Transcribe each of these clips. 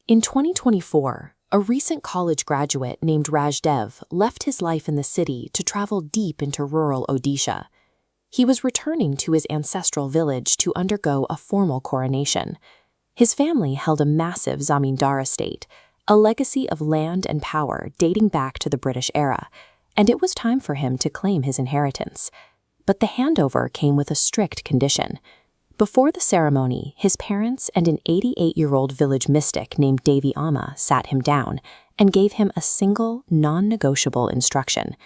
In 2024, a recent college graduate named Rajdev left his life in the city to travel deep into rural Odisha. He was returning to his ancestral village to undergo a formal coronation. His family held a massive Zamindar estate, a legacy of land and power dating back to the British era, and it was time for him to claim his inheritance. But the handover came with a strict condition. Before the ceremony, his parents and an 88-year-old village mystic named Devi Amma sat him down and gave him a single, non-negotiable instruction.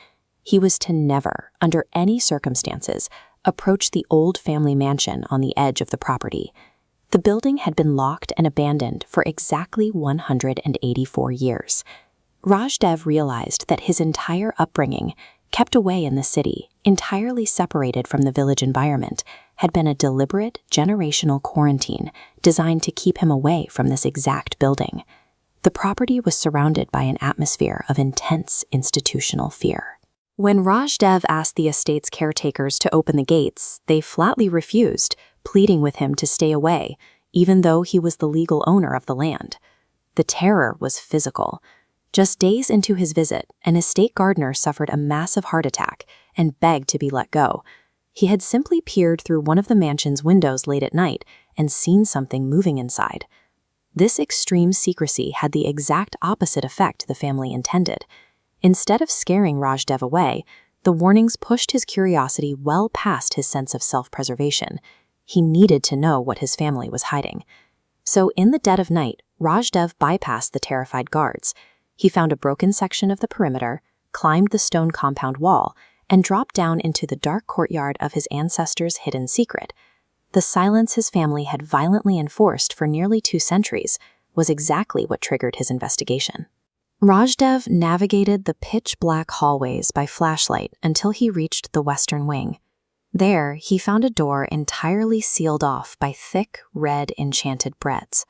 He was to never, under any circumstances, approach the old family mansion on the edge of the property. The building had been locked and abandoned for exactly 184 years. Rajdev realized that his entire upbringing, kept away in the city, entirely separated from the village environment, had been a deliberate, generational quarantine designed to keep him away from this exact building. The property was surrounded by an atmosphere of intense institutional fear. When Rajdev asked the estate's caretakers to open the gates, they flatly refused, pleading with him to stay away, even though he was the legal owner of the land. The terror was physical. Just days into his visit, an estate gardener suffered a massive heart attack and begged to be let go. He had simply peered through one of the mansion's windows late at night and seen something moving inside. This extreme secrecy had the exact opposite effect the family intended. Instead of scaring Rajdev away, the warnings pushed his curiosity well past his sense of self-preservation. He needed to know what his family was hiding. So in the dead of night, Rajdev bypassed the terrified guards. He found a broken section of the perimeter, climbed the stone compound wall, and dropped down into the dark courtyard of his ancestors' hidden secret. The silence his family had violently enforced for nearly 2 centuries was exactly what triggered his investigation. Rajdev navigated the pitch-black hallways by flashlight until he reached the western wing. There, he found a door entirely sealed off by thick, red, enchanted breads.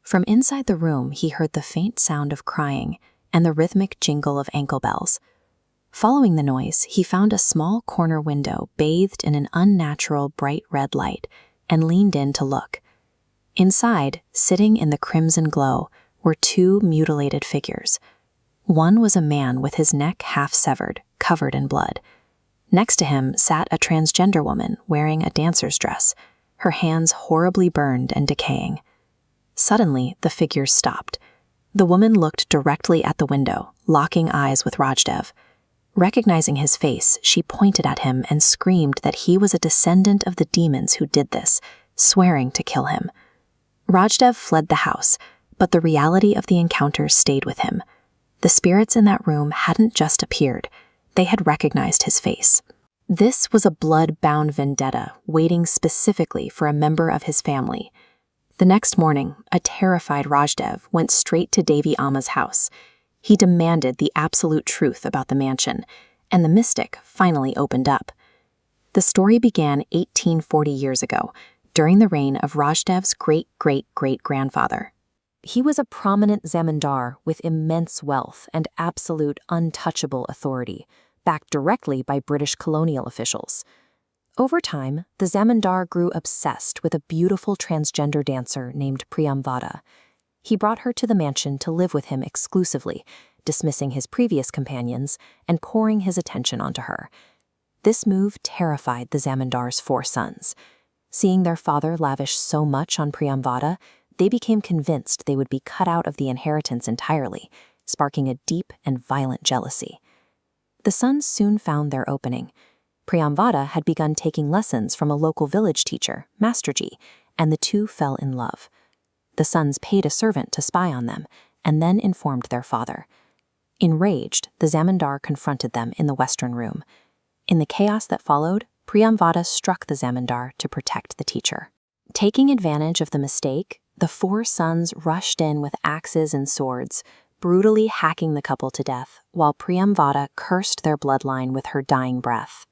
From inside the room, he heard the faint sound of crying and the rhythmic jingle of ankle bells. Following the noise, he found a small corner window bathed in an unnatural bright red light and leaned in to look. Inside, sitting in the crimson glow, were 2 mutilated figures. One was a man with his neck half severed, covered in blood. Next to him sat a transgender woman wearing a dancer's dress, her hands horribly burned and decaying. Suddenly, the figures stopped. The woman looked directly at the window, locking eyes with Rajdev. Recognizing his face, she pointed at him and screamed that he was a descendant of the demons who did this, swearing to kill him. Rajdev fled the house, but the reality of the encounter stayed with him. The spirits in that room hadn't just appeared, they had recognized his face. This was a blood-bound vendetta waiting specifically for a member of his family. The next morning, a terrified Rajdev went straight to Devi Amma's house. He demanded the absolute truth about the mansion, and the mystic finally opened up. The story began 1840 years ago, during the reign of Rajdev's great-great-great-grandfather. He was a prominent Zamindar with immense wealth and absolute untouchable authority, backed directly by British colonial officials. Over time, the Zamindar grew obsessed with a beautiful transgender dancer named Priyamvada. He brought her to the mansion to live with him exclusively, dismissing his previous companions and pouring his attention onto her. This move terrified the Zamindar's 4 sons. Seeing their father lavish so much on Priyamvada, they became convinced they would be cut out of the inheritance entirely, sparking a deep and violent jealousy. The sons soon found their opening. Priyamvada had begun taking lessons from a local village teacher, Masterji, and the 2 fell in love. The sons paid a servant to spy on them, and then informed their father. Enraged, the Zamindar confronted them in the western room. In the chaos that followed, Priyamvada struck the Zamindar to protect the teacher. Taking advantage of the mistake, the 4 sons rushed in with axes and swords, brutally hacking the couple to death, while Priyamvada cursed their bloodline with her dying breath.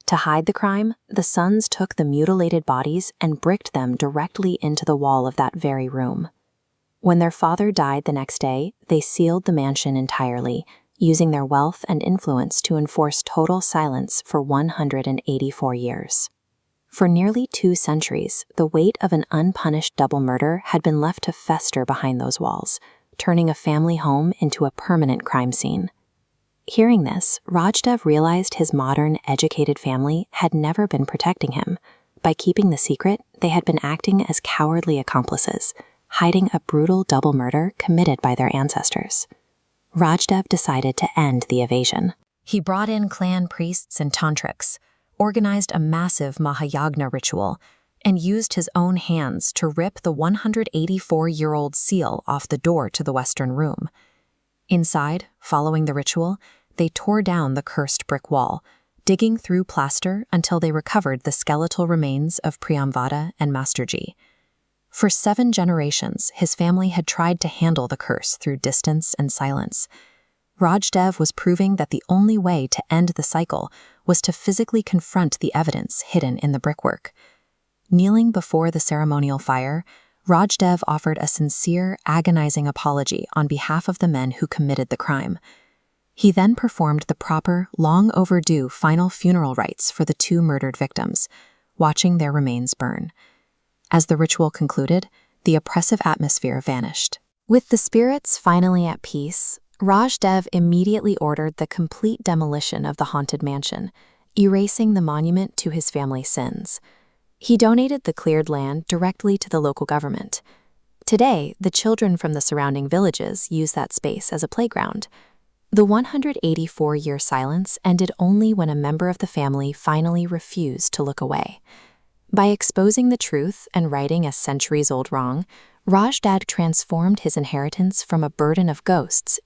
To hide the crime, the sons took the mutilated bodies and bricked them directly into the wall of that very room. When their father died the next day, they sealed the mansion entirely, using their wealth and influence to enforce total silence for 184 years. For nearly 2 centuries, the weight of an unpunished double murder had been left to fester behind those walls, turning a family home into a permanent crime scene. Hearing this, Rajdev realized his modern, educated family had never been protecting him. By keeping the secret, they had been acting as cowardly accomplices, hiding a brutal double murder committed by their ancestors. Rajdev decided to end the evasion. He brought in clan priests and tantrics, organized a massive Mahayagna ritual, and used his own hands to rip the 184-year-old seal off the door to the western room. Inside, following the ritual, they tore down the cursed brick wall, digging through plaster until they recovered the skeletal remains of Priyamvada and Masterji. For 7 generations, his family had tried to handle the curse through distance and silence. Rajdev was proving that the only way to end the cycle was to physically confront the evidence hidden in the brickwork. Kneeling before the ceremonial fire, Rajdev offered a sincere, agonizing apology on behalf of the men who committed the crime. He then performed the proper, long-overdue final funeral rites for the 2 murdered victims, watching their remains burn. As the ritual concluded, the oppressive atmosphere vanished. With the spirits finally at peace, Rajdev immediately ordered the complete demolition of the haunted mansion, erasing the monument to his family's sins. He donated the cleared land directly to the local government. Today, the children from the surrounding villages use that space as a playground. The 184-year silence ended only when a member of the family finally refused to look away. By exposing the truth and righting a centuries-old wrong, Rajdev transformed his inheritance from a burden of ghosts